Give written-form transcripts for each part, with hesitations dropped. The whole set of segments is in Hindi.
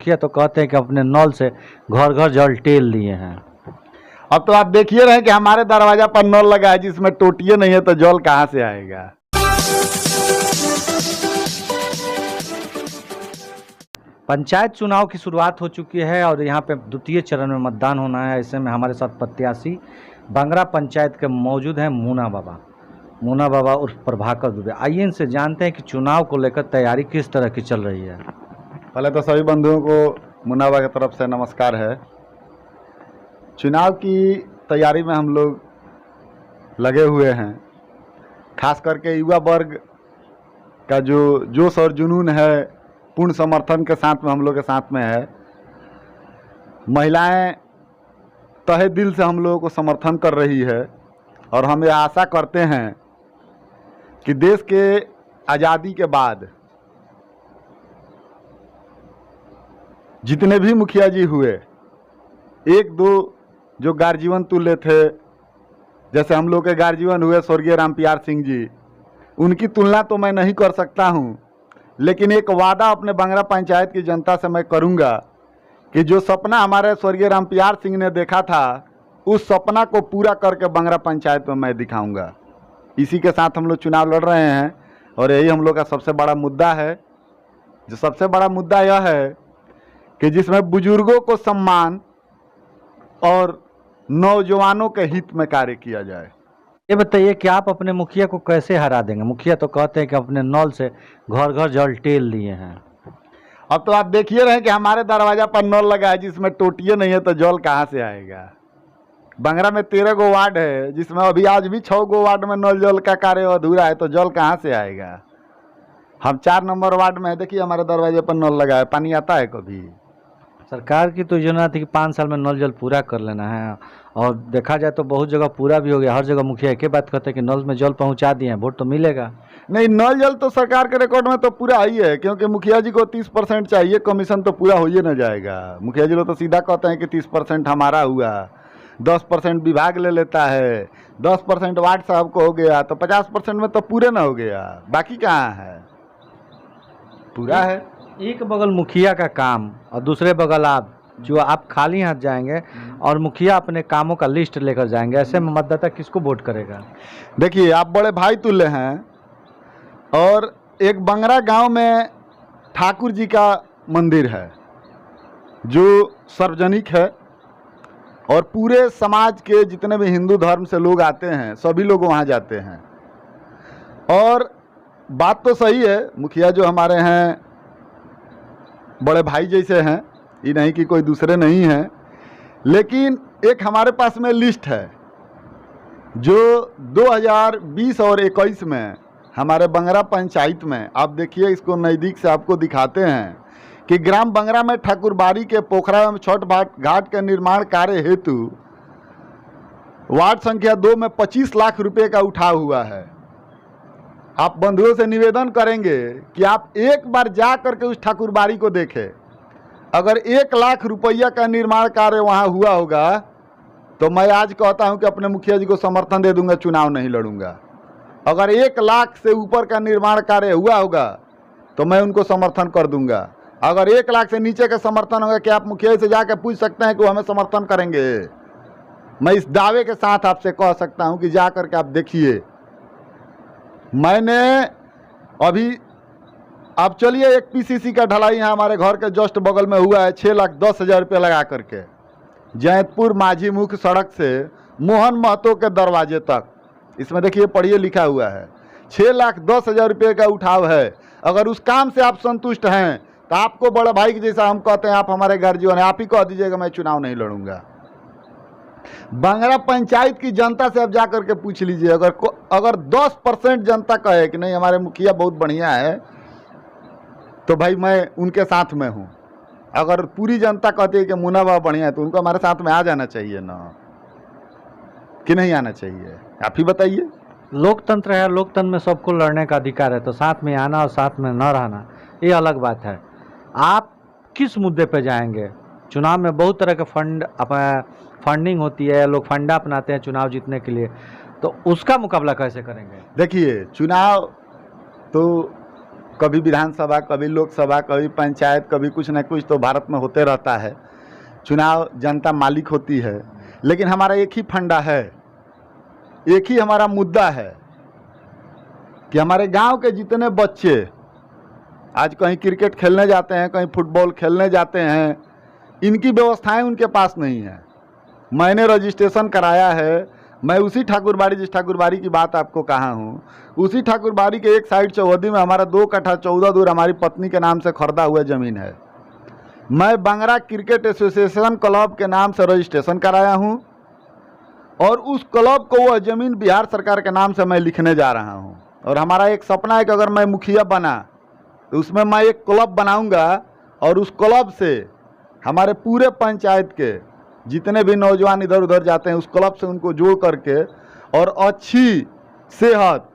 मुखिया तो कहते हैं कि अपने नल से घर घर जल टेल लिए हैं। अब तो आप देखिए रहे कि हमारे दरवाजा पर नल लगा है जिसमें टोटिए नहीं है, तो जल कहाँ से आएगा। पंचायत चुनाव की शुरुआत हो चुकी है और यहाँ पे द्वितीय चरण में मतदान होना है। ऐसे में हमारे साथ प्रत्याशी बंगरा पंचायत के मौजूद हैं मुन्ना बाबा उर्फ प्रभाकर दुबे। आइए इनसे जानते हैं कि चुनाव को लेकर तैयारी किस तरह की चल रही है। पहले तो सभी बंधुओं को मुन्ना बाबा की तरफ से नमस्कार है। चुनाव की तैयारी में हम लोग लगे हुए हैं, खास करके युवा वर्ग का जो जोश और जुनून है पूर्ण समर्थन के साथ में हम लोग के साथ में है। महिलाएं तहे दिल से हम लोगों को समर्थन कर रही है और हम ये आशा करते हैं कि देश के आज़ादी के बाद जितने भी मुखिया जी हुए, एक दो जो गार्जीवन तुल्य थे, जैसे हम लोग के गार्जीवन हुए स्वर्गीय रामप्यार सिंह जी, उनकी तुलना तो मैं नहीं कर सकता हूं, लेकिन एक वादा अपने बंगरा पंचायत की जनता से मैं करूंगा कि जो सपना हमारे स्वर्गीय रामप्यार सिंह ने देखा था, उस सपना को पूरा करके बंगरा पंचायत में मैं दिखाऊंगा। इसी के साथ हम लोग चुनाव लड़ रहे हैं और यही हम लोग का सबसे बड़ा मुद्दा है। जो सबसे बड़ा मुद्दा यह है कि जिसमें बुजुर्गों को सम्मान और नौजवानों के हित में कार्य किया जाए। ये बताइए कि आप अपने मुखिया को कैसे हरा देंगे। मुखिया तो कहते हैं कि अपने नल से घर घर जल टेल लिए हैं। अब तो आप देखिए रहे कि हमारे दरवाजा पर नल लगा है जिसमें टोटिए नहीं है, तो जल कहाँ से आएगा। बंगरा में 13 गो वार्ड है, जिसमें अभी आज भी 6 गो वार्ड में नल जल का कार्य अधूरा है, तो जल कहाँ से आएगा। हम 4 नंबर वार्ड में है, देखिए हमारे दरवाजे पर नल लगा है, पानी आता है कभी। सरकार की तो योजना थी कि 5 साल में नल जल पूरा कर लेना है, और देखा जाए तो बहुत जगह पूरा भी हो गया। हर जगह मुखिया एक ही बात कहते हैं कि नल में जल पहुंचा दिए हैं, वोट तो मिलेगा नहीं। नल जल तो सरकार के रिकॉर्ड में तो पूरा ही है, क्योंकि मुखिया जी को 30% चाहिए, कमीशन तो पूरा हो ही न जाएगा। मुखिया जी लोग तो सीधा कहते हैं कि 30% हमारा हुआ, 10% विभाग ले लेता है, 10% वार्ड साहब को हो गया, तो 50% में तो पूरे ना हो गया, बाकी कहाँ है, पूरा है। एक बगल मुखिया का काम और दूसरे बगल आप खाली हाथ जाएंगे और मुखिया अपने कामों का लिस्ट लेकर जाएंगे। ऐसे में मतदाता किसको वोट करेगा। देखिए आप बड़े भाई तुल्य हैं, और एक बंगरा गांव में ठाकुर जी का मंदिर है जो सार्वजनिक है, और पूरे समाज के जितने भी हिंदू धर्म से लोग आते हैं सभी लोग वहां जाते हैं। और बात तो सही है, मुखिया जो हमारे हैं बड़े भाई जैसे हैं, ये नहीं कि कोई दूसरे नहीं हैं, लेकिन एक हमारे पास में लिस्ट है जो 2020 और 21 में हमारे बंगरा पंचायत में, आप देखिए इसको नज़दीक से आपको दिखाते हैं कि ग्राम बंगरा में ठाकुरबाड़ी के पोखरा एवं छठ घाट के निर्माण कार्य हेतु वार्ड संख्या 2 में 25 लाख रुपए का उठाव हुआ है। आप बंधुओं से निवेदन करेंगे कि आप एक बार जा करके उस ठाकुरबाड़ी को देखें। अगर 1 लाख रुपया का निर्माण कार्य वहाँ हुआ होगा तो मैं आज कहता हूँ कि अपने मुखिया जी को समर्थन दे दूंगा, चुनाव नहीं लड़ूंगा। अगर 1 लाख से ऊपर का निर्माण कार्य हुआ होगा तो मैं उनको समर्थन कर दूंगा। अगर 1 लाख से नीचे का समर्थन होगा कि आप मुखिया से जाकर पूछ सकते हैं कि वो हमें समर्थन करेंगे। मैं इस दावे के साथ आपसे कह सकता हूं कि जा करके आप देखिए। मैंने अभी, आप चलिए, एक पीसीसी का ढलाई यहाँ हमारे घर के जस्ट बगल में हुआ है 6,10,000 रुपये लगा करके, जैतपुर माझी मुख्य सड़क से मोहन महतो के दरवाजे तक। इसमें देखिए पढ़िए लिखा हुआ है 6,10,000 रुपये का उठाव है। अगर उस काम से आप संतुष्ट हैं तो आपको बड़े भाई के जैसा हम कहते हैं, आप हमारे गार्जियन हैं, आप ही कह दीजिएगा मैं चुनाव नहीं लड़ूंगा। बंगरा पंचायत की जनता से आप जा करके पूछ लीजिए। अगर 10% जनता कहे कि नहीं हमारे मुखिया बहुत बढ़िया है, तो भाई मैं उनके साथ में हूँ। अगर पूरी जनता कहती है कि मुन्ना बाबा बढ़िया है, तो उनको हमारे साथ में आ जाना चाहिए ना, कि नहीं आना चाहिए, आप ही बताइए। लोकतंत्र है, लोकतंत्र में सबको लड़ने का अधिकार है, तो साथ में आना और साथ में न रहना ये अलग बात है। आप किस मुद्दे पे जाएंगे। चुनाव में बहुत तरह के फंडिंग होती है, लोग फंडा अपनाते हैं चुनाव जीतने के लिए, तो उसका मुकाबला कैसे करेंगे। देखिए चुनाव तो कभी विधानसभा, कभी लोकसभा, कभी पंचायत, कभी कुछ न कुछ तो भारत में होते रहता है। चुनाव जनता मालिक होती है, लेकिन हमारा एक ही फंडा है, एक ही हमारा मुद्दा है कि हमारे गांव के जितने बच्चे आज कहीं क्रिकेट खेलने जाते हैं, कहीं फुटबॉल खेलने जाते हैं, इनकी व्यवस्थाएं उनके पास नहीं है। मैंने रजिस्ट्रेशन कराया है, मैं उसी ठाकुरबाड़ी, जिस ठाकुरबाड़ी की बात आपको कहा हूँ, उसी ठाकुरबाड़ी के एक साइड चौहदी में हमारा 2 कट्ठा 14 दूर हमारी पत्नी के नाम से खरीदा हुआ ज़मीन है। मैं बंगरा क्रिकेट एसोसिएशन क्लब के नाम से रजिस्ट्रेशन कराया हूँ और उस क्लब को वह ज़मीन बिहार सरकार के नाम से मैं लिखने जा रहा हूँ। और हमारा एक सपना है कि अगर मैं मुखिया बना तो उसमें मैं एक क्लब बनाऊँगा और उस क्लब से हमारे पूरे पंचायत के जितने भी नौजवान इधर उधर जाते हैं, उस क्लब से उनको जोड़ करके और अच्छी सेहत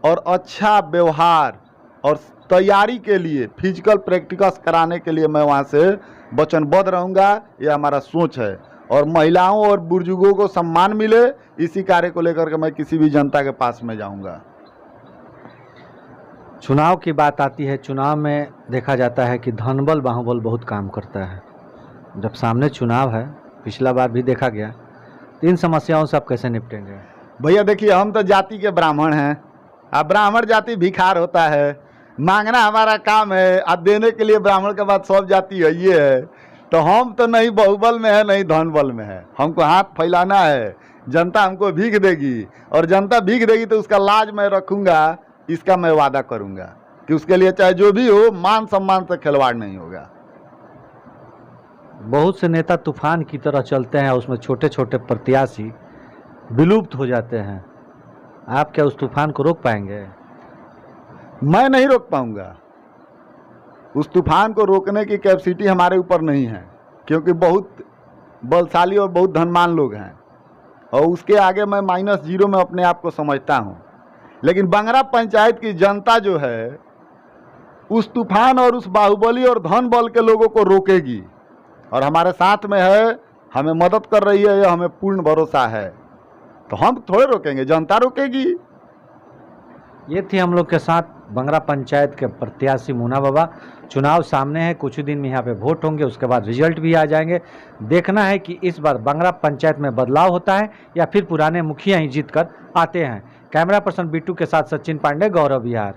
और अच्छा व्यवहार और तैयारी के लिए फिजिकल प्रैक्टिकल्स कराने के लिए मैं वहाँ से वचनबद्ध रहूँगा। ये हमारा सोच है और महिलाओं और बुजुर्गों को सम्मान मिले, इसी कार्य को लेकर के मैं किसी भी जनता के पास में जाऊँगा। चुनाव की बात आती है, चुनाव में देखा जाता है कि धनबल बाहुबल बहुत काम करता है। जब सामने चुनाव है, पिछला बार भी देखा गया, तो इन समस्याओं से आप कैसे निपटेंगे? भैया देखिए, हम तो जाति के ब्राह्मण हैं। अब ब्राह्मण जाति भिखार होता है, मांगना हमारा काम है, अब देने के लिए ब्राह्मण के बाद सब जाति है ये है। तो हम तो नहीं बाहुबल में है, नहीं धनबल में है, हमको हाथ फैलाना है। जनता हमको भीख देगी और जनता भीख देगी तो उसका लाज मैं रखूँगा, इसका मैं वादा करूँगा कि उसके लिए चाहे जो भी हो, मान सम्मान से खिलवाड़ नहीं होगा। बहुत से नेता तूफान की तरह चलते हैं, उसमें छोटे छोटे प्रत्याशी विलुप्त हो जाते हैं। आप क्या उस तूफान को रोक पाएंगे? मैं नहीं रोक पाऊंगा। उस तूफान को रोकने की कैपेसिटी हमारे ऊपर नहीं है, क्योंकि बहुत बलशाली और बहुत धनवान लोग हैं और उसके आगे मैं -0 में अपने आप को समझता हूं। लेकिन बंगरा पंचायत की जनता जो है उस तूफान और उस बाहुबली और धन बल के लोगों को रोकेगी और हमारे साथ में है, हमें मदद कर रही है, यह हमें पूर्ण भरोसा है। तो हम थोड़े रोकेंगे, जनता रोकेगी। ये थी हम लोग के साथ बंगरा पंचायत के प्रत्याशी मुन्ना बाबा। चुनाव सामने है, कुछ ही दिन में यहाँ पे वोट होंगे, उसके बाद रिजल्ट भी आ जाएंगे। देखना है कि इस बार बंगरा पंचायत में बदलाव होता है या फिर पुराने मुखिया ही जीत कर आते हैं। कैमरा पर्सन बिट्टू के साथ सचिन पांडे, गौरव बिहार।